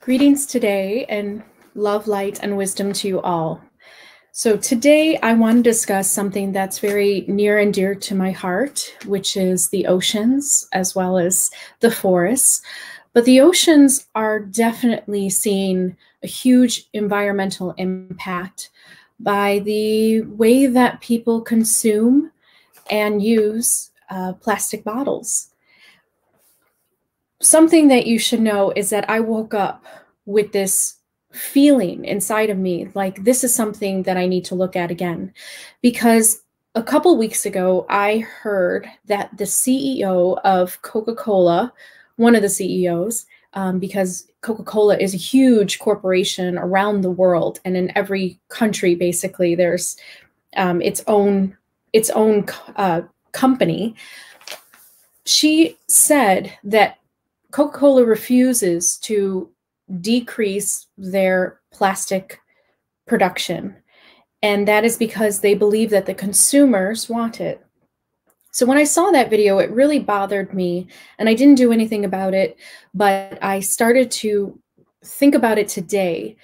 Greetings today, and love, light, and wisdom to you all. So today I want to discuss something that's very near and dear to my heart, which is the oceans as well as the forests. But the oceans are definitely seeing a huge environmental impact by the way that people consume and use plastic bottles. Something that you should know is that I woke up with this feeling inside of me like this is something that I need to look at again, because a couple weeks ago I heard that the CEO of Coca-Cola, one of the CEOs, because Coca-Cola is a huge corporation around the world, and in every country basically there's its own company. She said that Coca-Cola refuses to decrease their plastic production, and that is because they believe that the consumers want it. So when I saw that video, it really bothered me, and I didn't do anything about it, but I started to think about it today,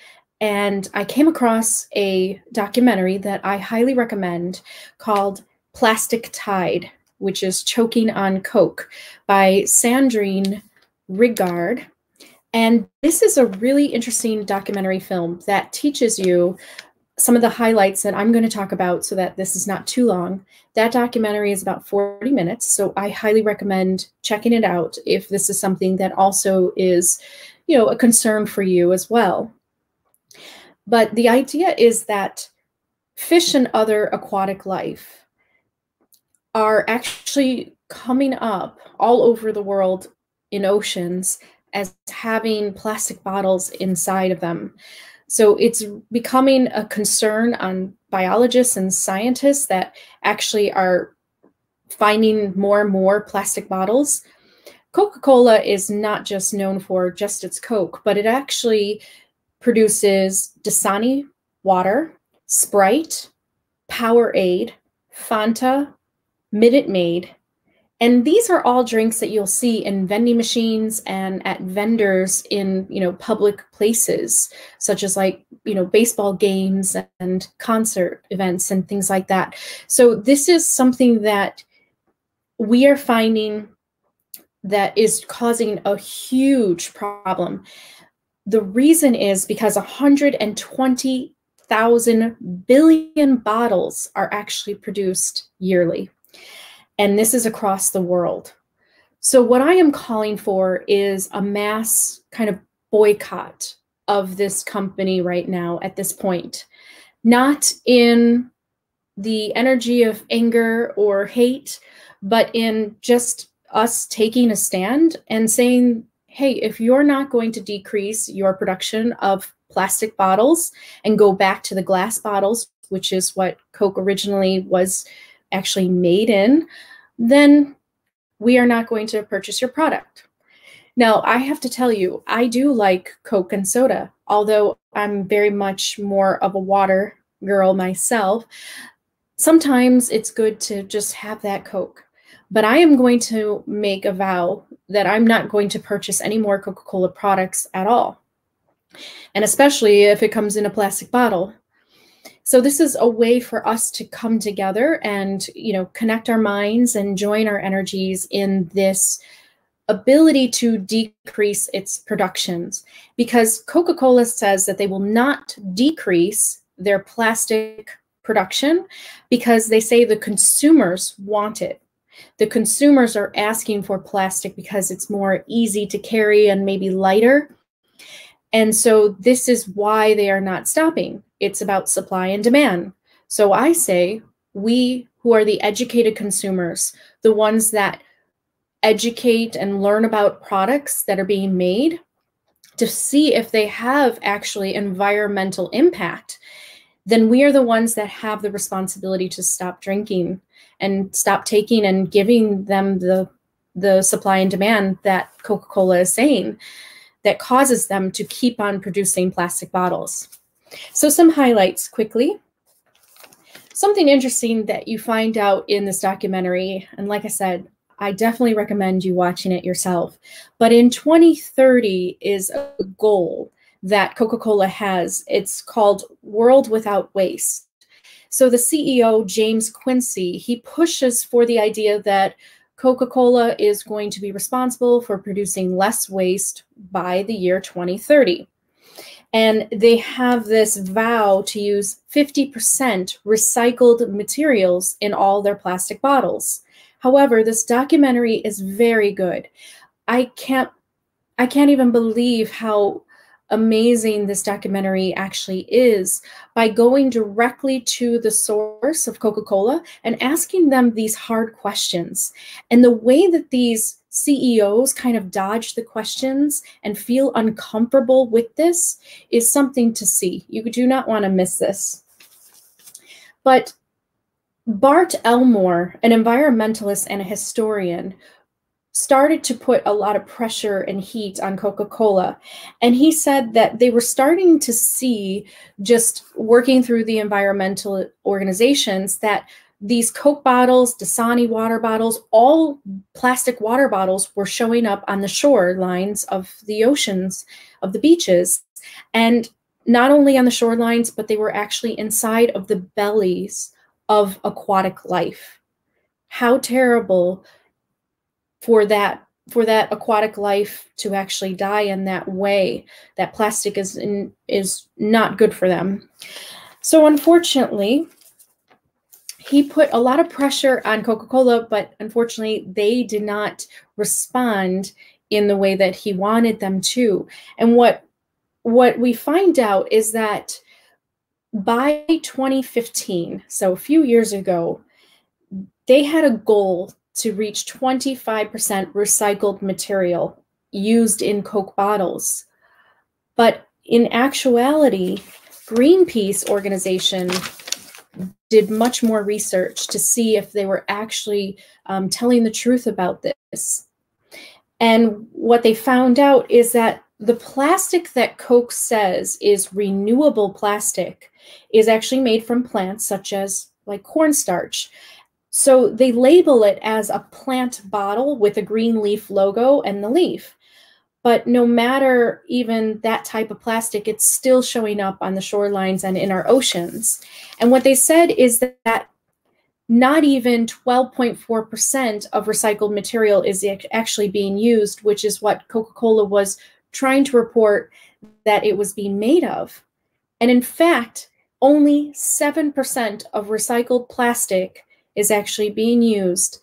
and I came across a documentary that I highly recommend called Plastic Tide, which is Choking on Coke by Sandrine Rigard. And this is a really interesting documentary film that teaches you some of the highlights that I'm going to talk about so that this is not too long. That documentary is about 40 minutes, so I highly recommend checking it out if this is something that also is, a concern for you as well. But the idea is that fish and other aquatic life are actually coming up all over the world in oceans as having plastic bottles inside of them. So it's becoming a concern on biologists and scientists that actually are finding more and more plastic bottles. Coca-Cola is not just known for just its Coke, but it actually produces Dasani water, Sprite, Powerade, Fanta, Minute Maid. And these are all drinks that you'll see in vending machines and at vendors in, public places, such as baseball games and concert events and things like that. So this is something that we are finding that is causing a huge problem. The reason is because 120,000 billion bottles are actually produced yearly. And this is across the world. So what I am calling for is a mass kind of boycott of this company right now at this point, not in the energy of anger or hate, but in just us taking a stand and saying, hey, if you're not going to decrease your production of plastic bottles and go back to the glass bottles, which is what Coke originally was actually made in, then we are not going to purchase your product. Now, I have to tell you, I do like Coke and soda, although I'm very much more of a water girl myself. Sometimes it's good to just have that Coke, but I am going to make a vow that I'm not going to purchase any more Coca-Cola products at all, and especially if it comes in a plastic bottle. So this is a way for us to come together and, connect our minds and join our energies in this ability to decrease its productions, because Coca-Cola says that they will not decrease their plastic production because they say the consumers want it. The consumers are asking for plastic because it's more easy to carry and maybe lighter. And so this is why they are not stopping. It's about supply and demand. So I say we who are the educated consumers, the ones that educate and learn about products that are being made to see if they have actually environmental impact, then we are the ones that have the responsibility to stop drinking and stop taking and giving them the supply and demand that Coca-Cola is saying that causes them to keep on producing plastic bottles. So some highlights quickly. Something interesting that you find out in this documentary, and like I said, I definitely recommend you watching it yourself. But in 2030 is a goal that Coca-Cola has. It's called World Without Waste. So the CEO, James Quincy, he pushes for the idea that Coca-Cola is going to be responsible for producing less waste by the year 2030. And they have this vow to use 50% recycled materials in all their plastic bottles. However, this documentary is very good. I can't I can't even believe how amazing this documentary actually is by going directly to the source of Coca-Cola and asking them these hard questions. And the way that these CEOs kind of dodge the questions and feel uncomfortable with this is something to see. You do not want to miss this. But Bart Elmore, an environmentalist and a historian, started to put a lot of pressure and heat on Coca-Cola. And he said that they were starting to see, just working through the environmental organizations, that these Coke bottles, Dasani water bottles, all plastic water bottles were showing up on the shorelines of the oceans, of the beaches. And not only on the shorelines, but they were actually inside of the bellies of aquatic life. How terrible for that aquatic life to actually die in that way. That plastic is not good for them. So unfortunately, he put a lot of pressure on Coca-Cola, but unfortunately they did not respond in the way that he wanted them to. And what we find out is that by 2015, so a few years ago, they had a goal to reach 25% recycled material used in Coke bottles. But in actuality, Greenpeace organization did much more research to see if they were actually telling the truth about this. And what they found out is that the plastic that Coke says is renewable plastic is actually made from plants such as like cornstarch. So they label it as a plant bottle with a green leaf logo and the leaf. But no matter even that type of plastic, it's still showing up on the shorelines and in our oceans. And what they said is that not even 12.4% of recycled material is actually being used, which is what Coca-Cola was trying to report that it was being made of. And in fact, only 7% of recycled plastic is actually being used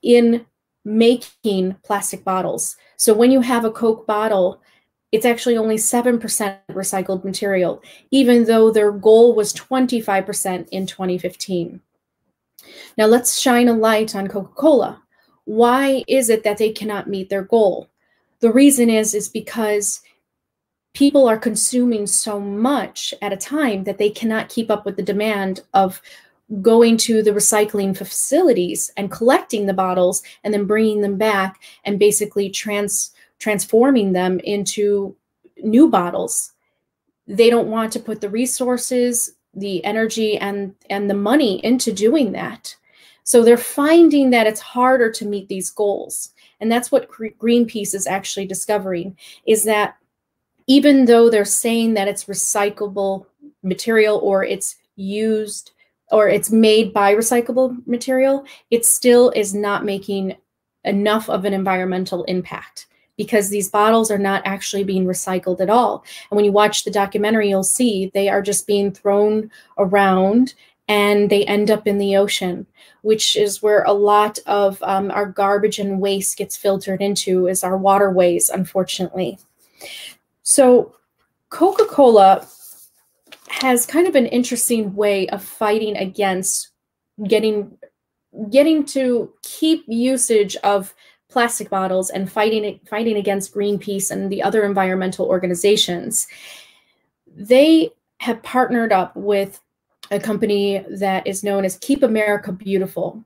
in making plastic bottles. So when you have a Coke bottle, it's actually only 7% recycled material, even though their goal was 25% in 2015. Now let's shine a light on Coca-Cola. Why is it that they cannot meet their goal? The reason is because people are consuming so much at a time that they cannot keep up with the demand of going to the recycling facilities and collecting the bottles and then bringing them back and basically transforming them into new bottles. They don't want to put the resources, the energy, and the money into doing that. So they're finding that it's harder to meet these goals. And that's what Greenpeace is actually discovering, is that even though they're saying that it's recyclable material or it's used or it's made by recyclable material, it still is not making enough of an environmental impact because these bottles are not actually being recycled at all. And when you watch the documentary, you'll see they are just being thrown around and they end up in the ocean, which is where a lot of our garbage and waste gets filtered into, is our waterways, unfortunately. So Coca-Cola has kind of an interesting way of fighting against getting to keep usage of plastic bottles and fighting against Greenpeace and the other environmental organizations. They have partnered up with a company that is known as Keep America Beautiful.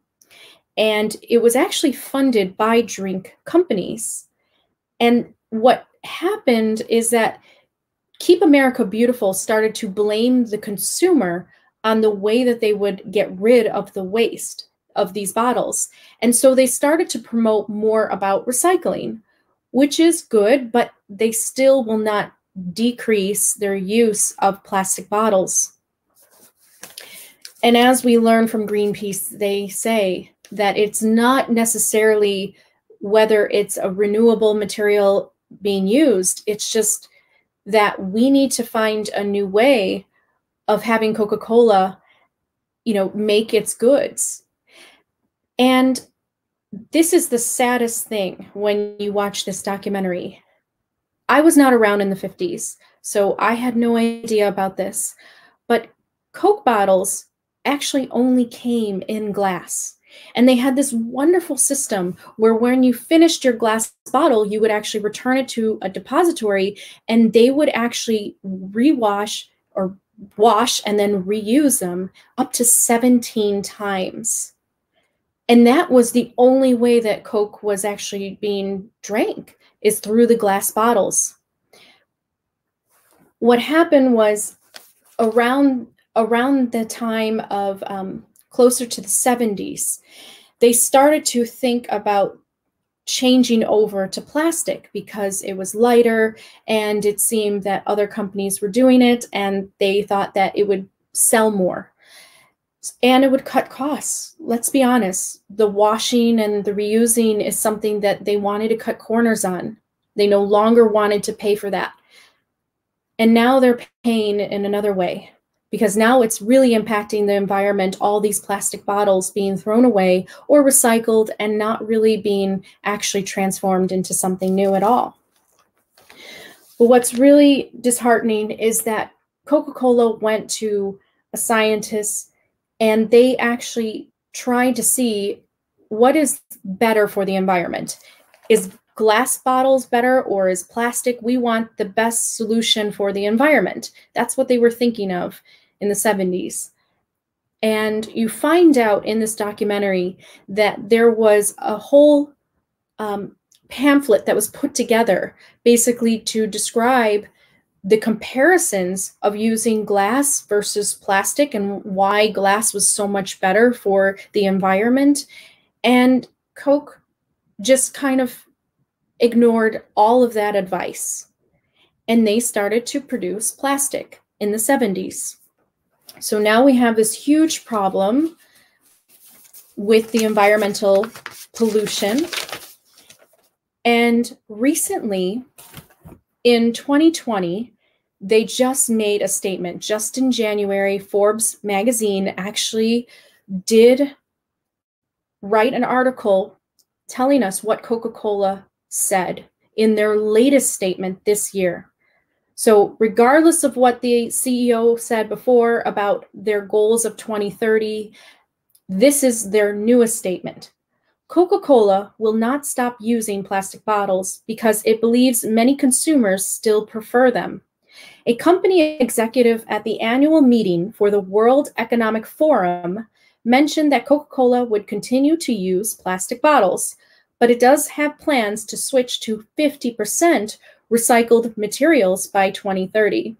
And it was actually funded by drink companies. And what happened is that Keep America Beautiful started to blame the consumer on the way that they would get rid of the waste. of these bottles. And so they started to promote more about recycling, which is good, but they still will not decrease their use of plastic bottles. And as we learn from Greenpeace, they say that it's not necessarily whether it's a renewable material being used, it's just that we need to find a new way of having Coca-Cola, make its goods. And this is the saddest thing when you watch this documentary. I was not around in the 50s, so I had no idea about this. But Coke bottles actually only came in glass. And they had this wonderful system where when you finished your glass bottle, you would actually return it to a depository and they would actually rewash or wash and then reuse them up to 17 times. And that was the only way that Coke was actually being drank, is through the glass bottles. What happened was around the time of closer to the 70s, they started to think about changing over to plastic because it was lighter and it seemed that other companies were doing it and they thought that it would sell more. And it would cut costs. Let's be honest, the washing and the reusing is something that they wanted to cut corners on. They no longer wanted to pay for that. And now they're paying in another way, because now it's really impacting the environment, all these plastic bottles being thrown away or recycled and not really being actually transformed into something new at all. But what's really disheartening is that Coca-Cola went to a scientist and they actually tried to see what is better for the environment. Is glass bottles better or is plastic? We want the best solution for the environment. That's what they were thinking of in the 70s. And you find out in this documentary that there was a whole pamphlet that was put together basically to describe the comparisons of using glass versus plastic and why glass was so much better for the environment. And Coke just kind of ignored all of that advice. And they started to produce plastic in the 70s. So now we have this huge problem with the environmental pollution. And recently, in 2020, they just made a statement. Just in January, Forbes magazine actually did write an article telling us what Coca-Cola said in their latest statement this year. So regardless of what the CEO said before about their goals of 2030, this is their newest statement. Coca-Cola will not stop using plastic bottles because it believes many consumers still prefer them. A company executive at the annual meeting for the World Economic Forum mentioned that Coca-Cola would continue to use plastic bottles, but it does have plans to switch to 50% recycled materials by 2030.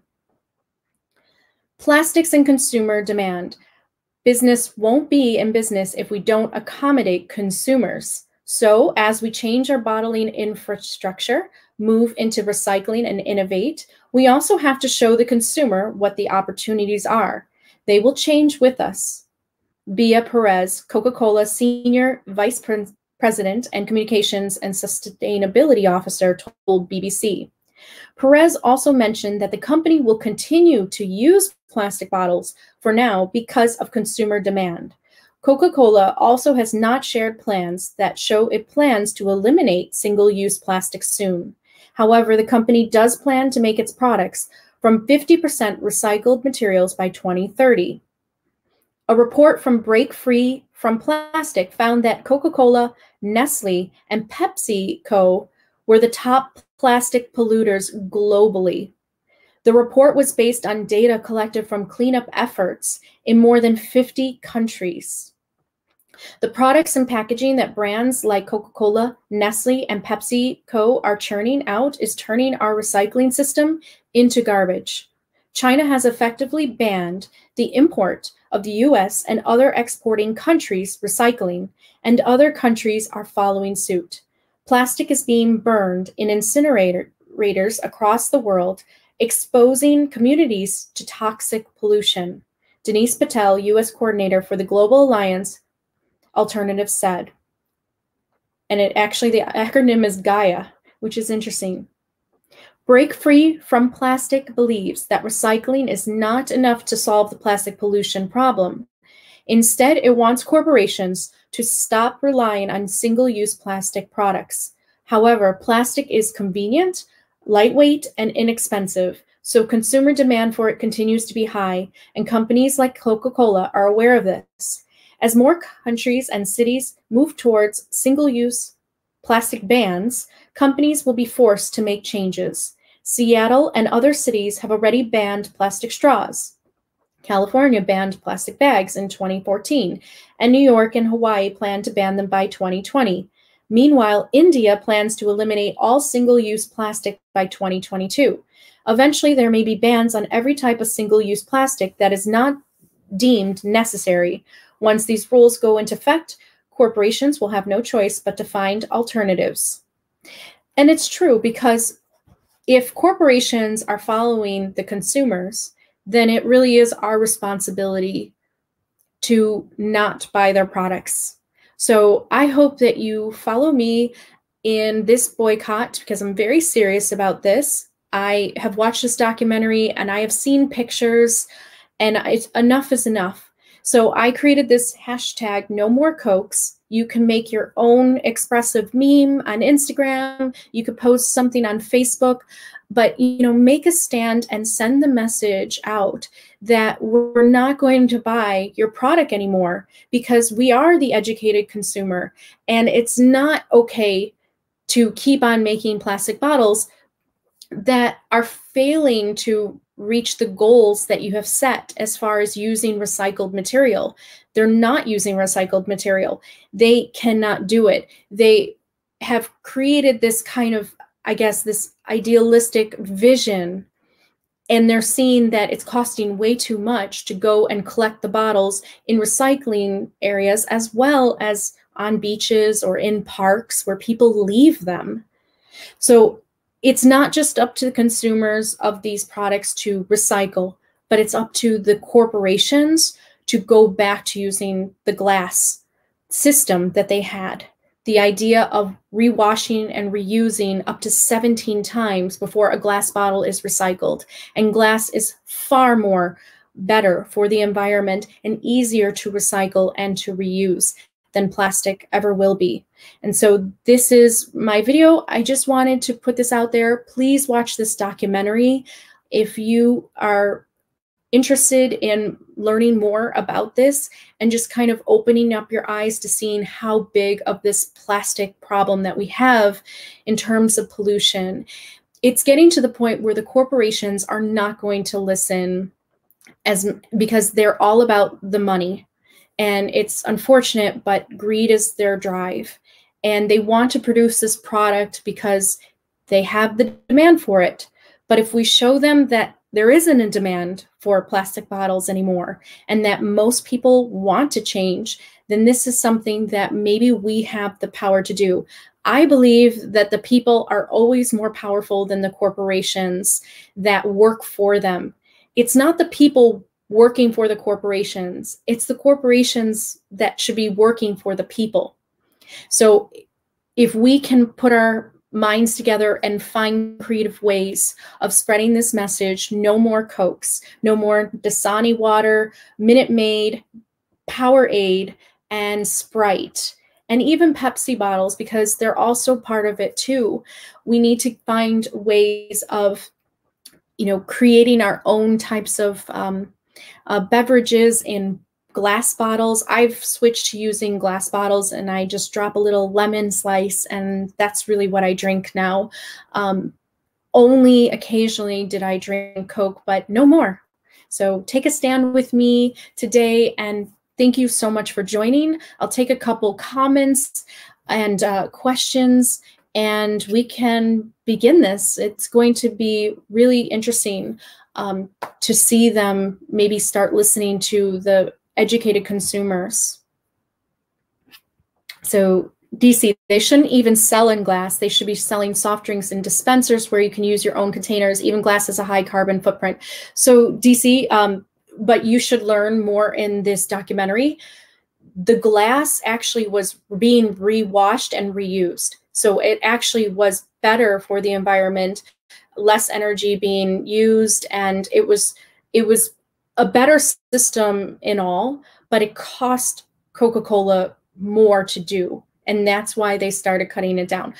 Plastics and consumer demand. Business won't be in business if we don't accommodate consumers. So as we change our bottling infrastructure, move into recycling and innovate, we also have to show the consumer what the opportunities are. They will change with us. Bea Perez, Coca-Cola Senior Vice President and Communications and Sustainability Officer, told BBC. Perez also mentioned that the company will continue to use plastic bottles for now because of consumer demand. Coca-Cola also has not shared plans that show it plans to eliminate single-use plastics soon. However, the company does plan to make its products from 50% recycled materials by 2030. A report from Break Free from Plastic found that Coca-Cola, Nestle, and PepsiCo were the top plastic polluters globally. The report was based on data collected from cleanup efforts in more than 50 countries. The products and packaging that brands like Coca-Cola, Nestle, and PepsiCo are churning out is turning our recycling system into garbage. China has effectively banned the import of the US and other exporting countries recycling, and other countries are following suit. Plastic is being burned in incinerators across the world, exposing communities to toxic pollution. Denise Patel, US coordinator for the Global Alliance Alternative, said. And the acronym is Gaia, which is interesting. Break Free from Plastic believes that recycling is not enough to solve the plastic pollution problem. Instead, it wants corporations to stop relying on single-use plastic products. However, plastic is convenient, lightweight, and inexpensive, so consumer demand for it continues to be high, and companies like Coca-Cola are aware of this. As more countries and cities move towards single-use plastic bans, companies will be forced to make changes. Seattle and other cities have already banned plastic straws. California banned plastic bags in 2014, and New York and Hawaii plan to ban them by 2020. Meanwhile, India plans to eliminate all single-use plastic by 2022. Eventually, there may be bans on every type of single-use plastic that is not deemed necessary. Once these rules go into effect, corporations will have no choice but to find alternatives. And it's true, because if corporations are following the consumers, then it really is our responsibility to not buy their products. So I hope that you follow me in this boycott, because I'm very serious about this. I have watched this documentary and I have seen pictures, and enough is enough. So I created this hashtag, nomorecokes. You can make your own expressive meme on Instagram. You could post something on Facebook, but make a stand and send the message out that we're not going to buy your product anymore, because we are the educated consumer, and it's not okay to keep on making plastic bottles that are failing to reach the goals that you have set as far as using recycled material. They're not using recycled material. They cannot do it. They have created this kind of, I guess, this idealistic vision, and they're seeing that it's costing way too much to go and collect the bottles in recycling areas, as well as on beaches or in parks where people leave them. So it's not just up to the consumers of these products to recycle, but it's up to the corporations to go back to using the glass system that they had. The idea of rewashing and reusing up to 17 times before a glass bottle is recycled. And glass is far more better for the environment and easier to recycle and to reuse than plastic ever will be. And so this is my video. I just wanted to put this out there. Please watch this documentary. If you are interested in learning more about this and just kind of opening up your eyes to seeing how big of this plastic problem that we have in terms of pollution, it's getting to the point where the corporations are not going to listen because they're all about the money. And it's unfortunate, but greed is their drive. And they want to produce this product because they have the demand for it. But if we show them that there isn't a demand for plastic bottles anymore, and that most people want to change, then this is something that maybe we have the power to do. I believe that the people are always more powerful than the corporations that work for them. It's not the people working for the corporations. It's the corporations that should be working for the people. So if we can put our minds together and find creative ways of spreading this message, no more Cokes, no more Dasani water, Minute Maid, Powerade, and Sprite, and even Pepsi bottles, because they're also part of it too. We need to find ways of, creating our own types of beverages in glass bottles. I've switched to using glass bottles, and I just drop a little lemon slice, and that's really what I drink now. Only occasionally did I drink Coke, but no more. So take a stand with me today, and thank you so much for joining. I'll take a couple comments and questions, and we can begin this. It's going to be really interesting to see them maybe start listening to the educated consumers. So DC, they shouldn't even sell in glass. They should be selling soft drinks in dispensers where you can use your own containers. Even glass has a high carbon footprint. So DC, but you should learn more in this documentary. The glass actually was being rewashed and reused. So it actually was better for the environment, less energy being used, and it was a better system in all, but it cost Coca-Cola more to do. And that's why they started cutting it down.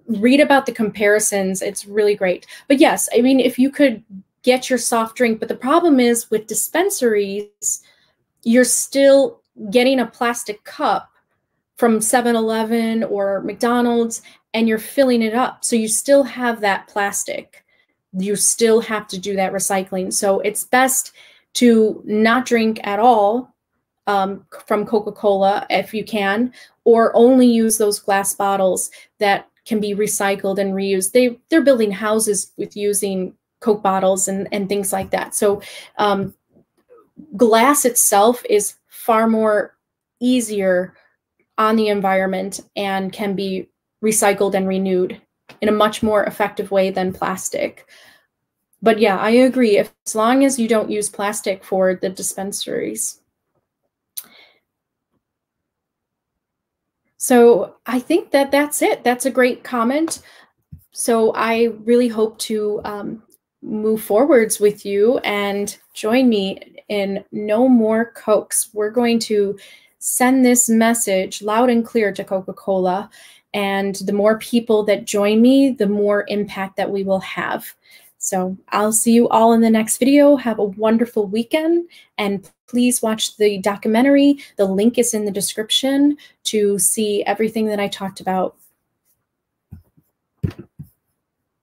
Read about the comparisons. It's really great. But yes, I mean, if you could get your soft drink, but the problem is with dispensaries, you're still getting a plastic cup from 7-Eleven or McDonald's, and you're filling it up. So you still have that plastic. You still have to do that recycling. So it's best to not drink at all from Coca-Cola if you can, or only use those glass bottles that can be recycled and reused. They're building houses with using Coke bottles and things like that. So glass itself is far more easier on the environment and can be recycled and renewed in a much more effective way than plastic. But yeah, I agree, as long as you don't use plastic for the dispensaries. So I think that that's it. That's a great comment. So I really hope to move forwards with you and join me in No More Cokes. We're going to send this message loud and clear to Coca-Cola. And the more people that join me, the more impact that we will have. So I'll see you all in the next video. Have a wonderful weekend, and please watch the documentary. The link is in the description to see everything that I talked about